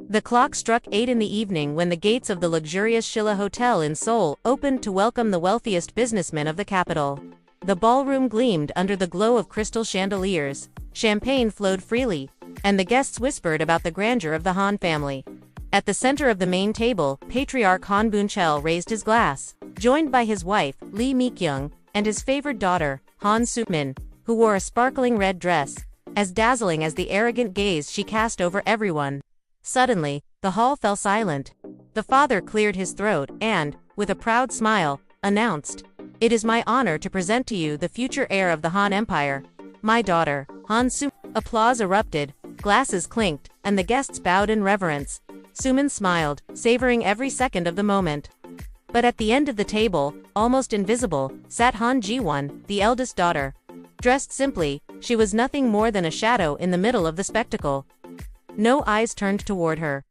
The clock struck 8 in the evening when the gates of the luxurious Shilla Hotel in Seoul opened to welcome the wealthiest businessmen of the capital. The ballroom gleamed under the glow of crystal chandeliers, champagne flowed freely, and the guests whispered about the grandeur of the Han family. At the center of the main table, patriarch Han Bunchel raised his glass, joined by his wife, Lee Mi-kyung, and his favored daughter, Han Soo-min, who wore a sparkling red dress, as dazzling as the arrogant gaze she cast over everyone. Suddenly, the hall fell silent. The father cleared his throat and, with a proud smile, announced, "It is my honor to present to you the future heir of the Han Empire, my daughter, Han Soo." Applause erupted, glasses clinked, and the guests bowed in reverence. Soo-min smiled, savoring every second of the moment. But at the end of the table, almost invisible, sat Han Ji-won, the eldest daughter. Dressed simply, she was nothing more than a shadow in the middle of the spectacle. No eyes turned toward her.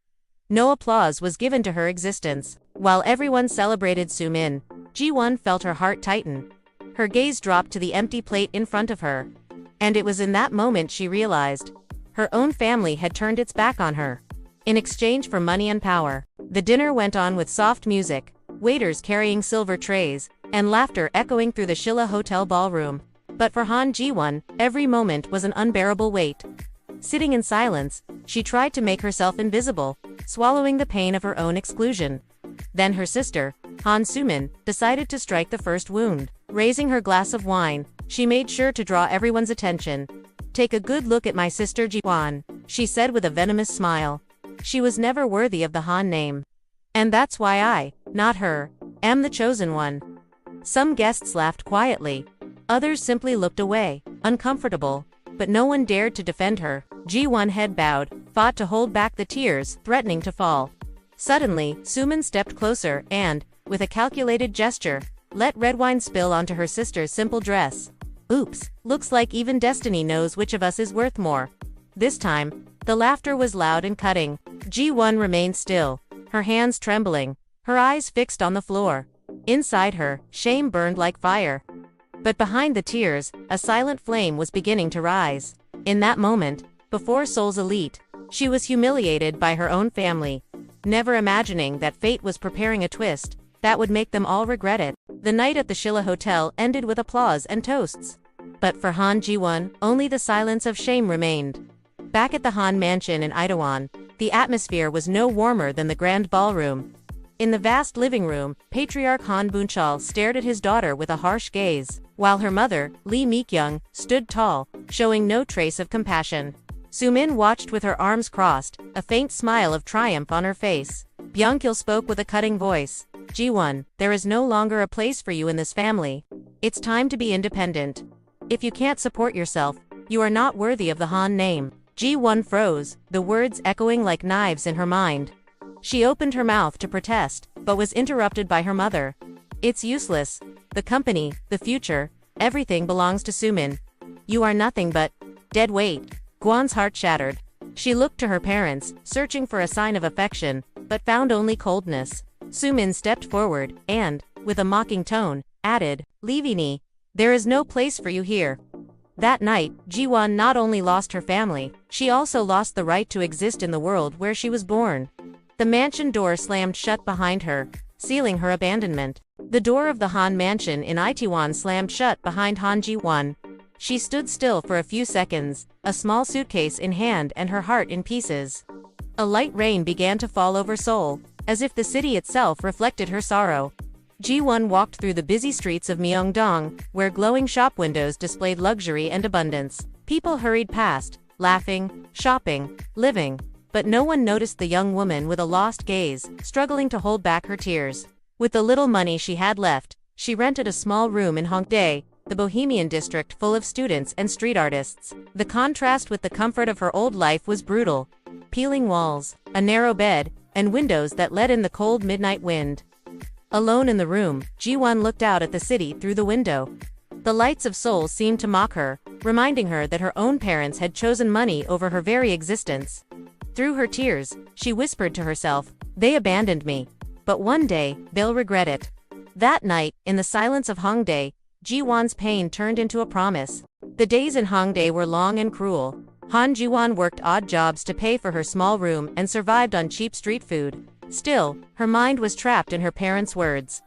No applause was given to her existence. While everyone celebrated Soo-min, Ji-won felt her heart tighten. Her gaze dropped to the empty plate in front of her. And it was in that moment she realized. Her own family had turned its back on her. In exchange for money and power. The dinner went on with soft music, waiters carrying silver trays, and laughter echoing through the Shilla Hotel ballroom. But for Han Ji-won, every moment was an unbearable weight. Sitting in silence, she tried to make herself invisible, swallowing the pain of her own exclusion. Then her sister, Han Soo-min, decided to strike the first wound. Raising her glass of wine, she made sure to draw everyone's attention. "Take a good look at my sister Ji-won," she said with a venomous smile. She was never worthy of the Han name. And that's why I, not her, am the chosen one. Some guests laughed quietly. Others simply looked away, uncomfortable. But no one dared to defend her. Ji-won head bowed, fought to hold back the tears, threatening to fall. Suddenly, Soo-min stepped closer and, with a calculated gesture, let red wine spill onto her sister's simple dress. "Oops, looks like even destiny knows which of us is worth more." This time, the laughter was loud and cutting. Ji-won remained still, her hands trembling, her eyes fixed on the floor. Inside her, shame burned like fire. But behind the tears, a silent flame was beginning to rise. In that moment, before Seoul's elite, she was humiliated by her own family, never imagining that fate was preparing a twist that would make them all regret it. The night at the Shilla Hotel ended with applause and toasts. But for Han Ji-won, only the silence of shame remained. Back at the Han mansion in Itaewon, the atmosphere was no warmer than the grand ballroom. In the vast living room, patriarch Han Bunchal stared at his daughter with a harsh gaze, while her mother, Lee Mi-kyung, stood tall, showing no trace of compassion. Soo-min watched with her arms crossed, a faint smile of triumph on her face. Byung-kil spoke with a cutting voice. "Ji-won, there is no longer a place for you in this family. It's time to be independent. If you can't support yourself, you are not worthy of the Han name." Ji-won froze, the words echoing like knives in her mind. She opened her mouth to protest, but was interrupted by her mother. "It's useless. The company, the future, everything belongs to Soo-min. You are nothing but dead weight." Gwon's heart shattered. She looked to her parents, searching for a sign of affection, but found only coldness. Soo-min stepped forward, and, with a mocking tone, added, "Leave-ni, there is no place for you here." That night, Ji-won not only lost her family, she also lost the right to exist in the world where she was born. The mansion door slammed shut behind her, sealing her abandonment. The door of the Han mansion in Itaewon slammed shut behind Han Ji-won. She stood still for a few seconds, a small suitcase in hand and her heart in pieces. A light rain began to fall over Seoul, as if the city itself reflected her sorrow. Ji-won walked through the busy streets of Myeongdong, where glowing shop windows displayed luxury and abundance. People hurried past, laughing, shopping, living. But no one noticed the young woman with a lost gaze, struggling to hold back her tears. With the little money she had left, she rented a small room in Hongdae, the bohemian district full of students and street artists. The contrast with the comfort of her old life was brutal. Peeling walls, a narrow bed, and windows that let in the cold midnight wind. Alone in the room, Ji-won looked out at the city through the window. The lights of Seoul seemed to mock her, reminding her that her own parents had chosen money over her very existence. Through her tears, she whispered to herself, "They abandoned me. But one day, they'll regret it." That night, in the silence of Hongdae, Ji-won's pain turned into a promise. The days in Hongdae were long and cruel. Han Ji-won worked odd jobs to pay for her small room and survived on cheap street food. Still, her mind was trapped in her parents' words.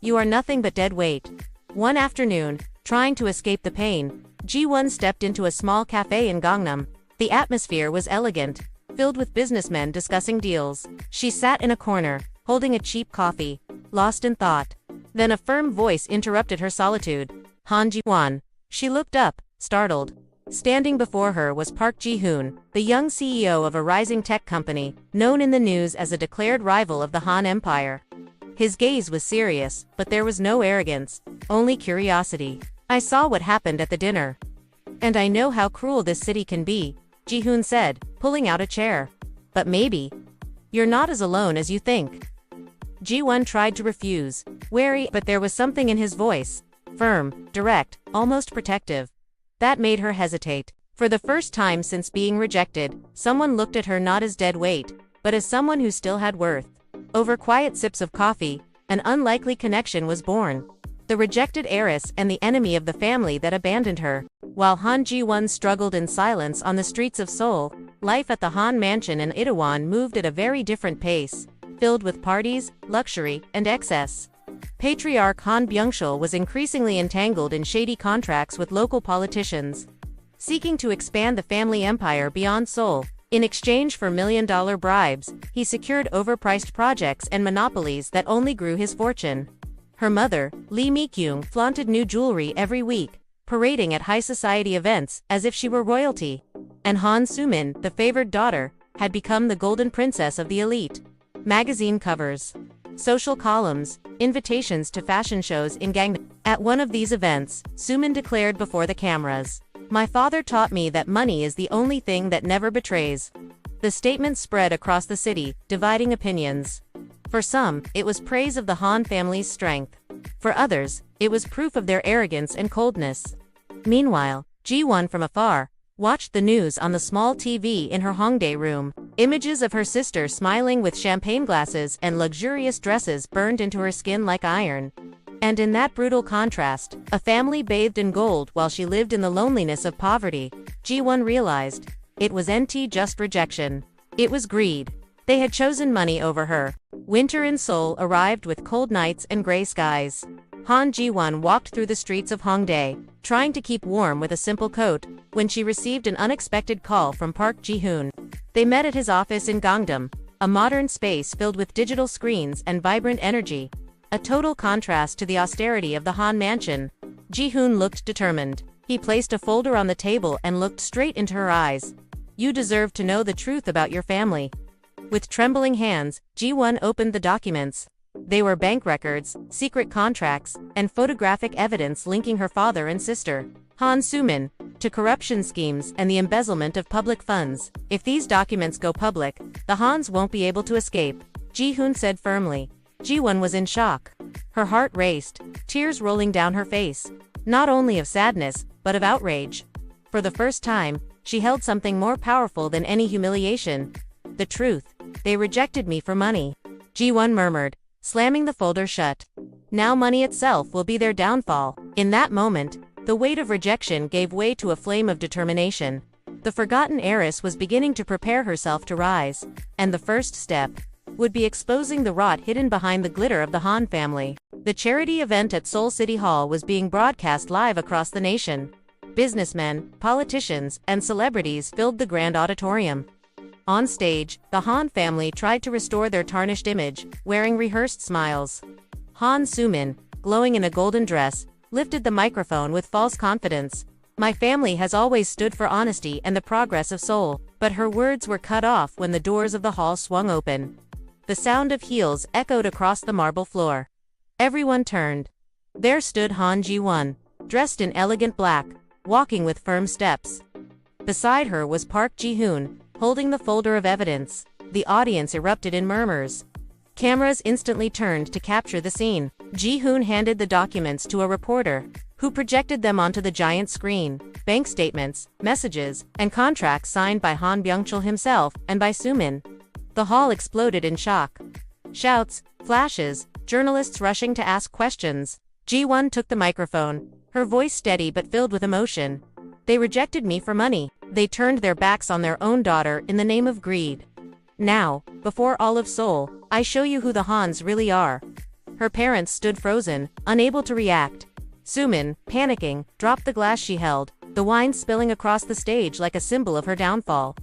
You are nothing but dead weight. One afternoon, trying to escape the pain, Ji-won stepped into a small cafe in Gangnam. The atmosphere was elegant, filled with businessmen discussing deals. She sat in a corner, holding a cheap coffee, lost in thought. Then a firm voice interrupted her solitude. Han Ji-won. She looked up, startled. Standing before her was Park Ji-hoon, the young CEO of a rising tech company, known in the news as a declared rival of the Han Empire. His gaze was serious, but there was no arrogance, only curiosity. I saw what happened at the dinner. And I know how cruel this city can be, Ji-hoon said, pulling out a chair. But maybe you're not as alone as you think. Ji-won tried to refuse, wary, but there was something in his voice, firm, direct, almost protective, that made her hesitate. For the first time since being rejected, someone looked at her not as dead weight, but as someone who still had worth. Over quiet sips of coffee, an unlikely connection was born. The rejected heiress and the enemy of the family that abandoned her. While Han Ji-won struggled in silence on the streets of Seoul, life at the Han Mansion in Itaewon moved at a very different pace, filled with parties, luxury, and excess. Patriarch Han Byung-chul was increasingly entangled in shady contracts with local politicians, seeking to expand the family empire beyond Seoul. In exchange for million-dollar bribes, he secured overpriced projects and monopolies that only grew his fortune. Her mother, Lee Mi-kyung, flaunted new jewelry every week, parading at high society events as if she were royalty. And Han Soo-min, the favored daughter, had become the golden princess of the elite. Magazine covers, social columns, invitations to fashion shows in Gangnam. At one of these events, Soo-min declared before the cameras, "My father taught me that money is the only thing that never betrays." The statement spread across the city, dividing opinions. For some, it was praise of the Han family's strength. For others, it was proof of their arrogance and coldness. Meanwhile, Ji-won from afar watched the news on the small TV in her Hongdae room. Images of her sister smiling with champagne glasses and luxurious dresses burned into her skin like iron. And in that brutal contrast, a family bathed in gold while she lived in the loneliness of poverty, Ji-won realized, it wasn't just rejection. It was greed. They had chosen money over her. Winter in Seoul arrived with cold nights and gray skies. Han Ji-won walked through the streets of Hongdae, trying to keep warm with a simple coat, when she received an unexpected call from Park Ji-hoon. They met at his office in Gangnam, a modern space filled with digital screens and vibrant energy. A total contrast to the austerity of the Han Mansion. Ji-hoon looked determined. He placed a folder on the table and looked straight into her eyes. "You deserve to know the truth about your family." With trembling hands, Ji-won opened the documents. They were bank records, secret contracts, and photographic evidence linking her father and sister, Han Soo-min, to corruption schemes and the embezzlement of public funds. "If these documents go public, the Hans won't be able to escape," Ji-hoon said firmly. Ji-won was in shock. Her heart raced, tears rolling down her face. Not only of sadness, but of outrage. For the first time, she held something more powerful than any humiliation. The truth. "They rejected me for money," Ji-won murmured, slamming the folder shut. Now money itself will be their downfall. In that moment, the weight of rejection gave way to a flame of determination. The forgotten heiress was beginning to prepare herself to rise, and the first step would be exposing the rot hidden behind the glitter of the Han family. The charity event at Seoul City Hall was being broadcast live across the nation. Businessmen, politicians, and celebrities filled the grand auditorium. On stage, the Han family tried to restore their tarnished image, wearing rehearsed smiles. Han Soo-min, glowing in a golden dress, lifted the microphone with false confidence. "My family has always stood for honesty and the progress of Seoul." But her words were cut off when the doors of the hall swung open. The sound of heels echoed across the marble floor. Everyone turned. There stood Han Ji-won, dressed in elegant black, walking with firm steps. Beside her was Park Ji-hoon, holding the folder of evidence. The audience erupted in murmurs. Cameras instantly turned to capture the scene. Ji-hoon handed the documents to a reporter, who projected them onto the giant screen. Bank statements, messages, and contracts signed by Han Byung-chul himself and by Soo-min. The hall exploded in shock. Shouts, flashes, journalists rushing to ask questions. Ji-won took the microphone, her voice steady but filled with emotion. "They rejected me for money. They turned their backs on their own daughter in the name of greed. Now, before all of Seoul, I show you who the Hans really are. Her parents stood frozen, unable to react. Sumin, panicking, dropped the glass she held, the wine spilling across the stage like a symbol of her downfall.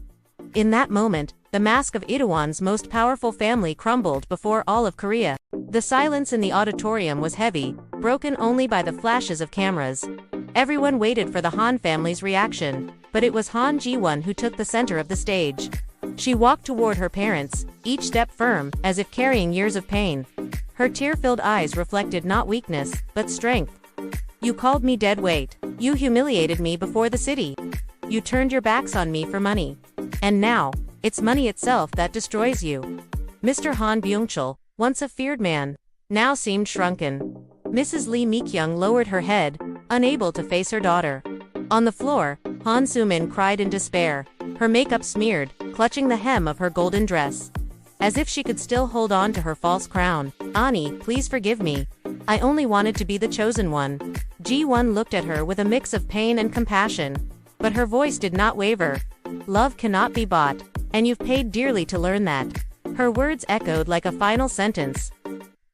In that moment, the mask of Itaewon's most powerful family crumbled before all of Korea. The silence in the auditorium was heavy, broken only by the flashes of cameras. Everyone waited for the Han family's reaction, but it was Han Ji-won who took the center of the stage. She walked toward her parents, each step firm, as if carrying years of pain. Her tear-filled eyes reflected not weakness, but strength. You called me dead weight. You humiliated me before the city. You turned your backs on me for money. And now, it's money itself that destroys you. Mr. Han Byung-chul, once a feared man, now seemed shrunken. Mrs. Lee Mi-kyung lowered her head, unable to face her daughter. On the floor, Han Soo-min cried in despair, her makeup smeared, clutching the hem of her golden dress. As if she could still hold on to her false crown. Ani, please forgive me. I only wanted to be the chosen one. Ji-won looked at her with a mix of pain and compassion. But her voice did not waver. Love cannot be bought, and you've paid dearly to learn that. Her words echoed like a final sentence.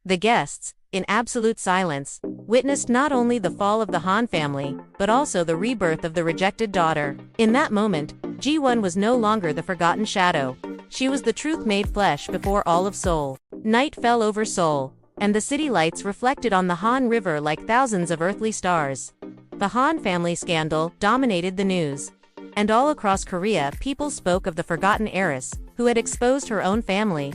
The guests, in absolute silence, witnessed not only the fall of the Han family, but also the rebirth of the rejected daughter. In that moment, Ji-won was no longer the forgotten shadow. She was the truth made flesh before all of Seoul. Night fell over Seoul, and the city lights reflected on the Han River like thousands of earthly stars. The Han family scandal dominated the news. And all across Korea, people spoke of the forgotten heiress, who had exposed her own family.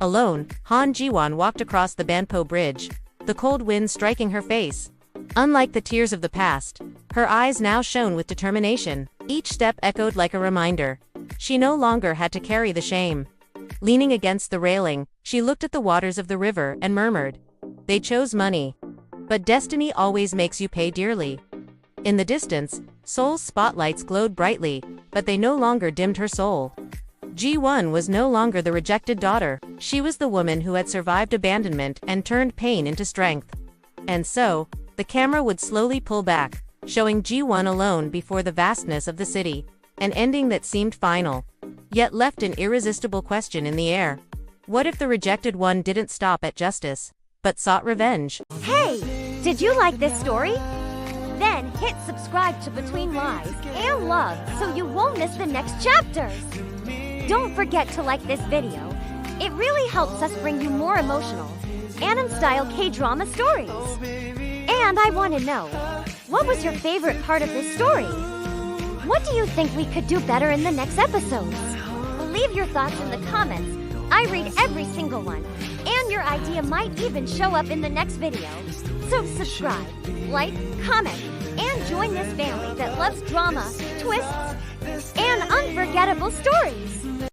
Alone, Han Ji-won walked across the Banpo Bridge, the cold wind striking her face. Unlike the tears of the past, her eyes now shone with determination. Each step echoed like a reminder. She no longer had to carry the shame. Leaning against the railing, she looked at the waters of the river and murmured, "They chose money. But destiny always makes you pay dearly." In the distance, Seoul's spotlights glowed brightly, but they no longer dimmed her soul. Ji-won was no longer the rejected daughter. She was the woman who had survived abandonment and turned pain into strength. And so, the camera would slowly pull back, showing Ji-won alone before the vastness of the city, an ending that seemed final, yet left an irresistible question in the air. What if the rejected one didn't stop at justice, but sought revenge? Hey, did you like this story? Then hit subscribe to Between Lies and Love so you won't miss the next chapters. Don't forget to like this video. It really helps us bring you more emotional, anime-style K-drama stories. And I want to know, what was your favorite part of this story? What do you think we could do better in the next episodes? Leave your thoughts in the comments. I read every single one, and your idea might even show up in the next video. So subscribe, like, comment, and join this family that loves drama, twists, and unforgettable stories.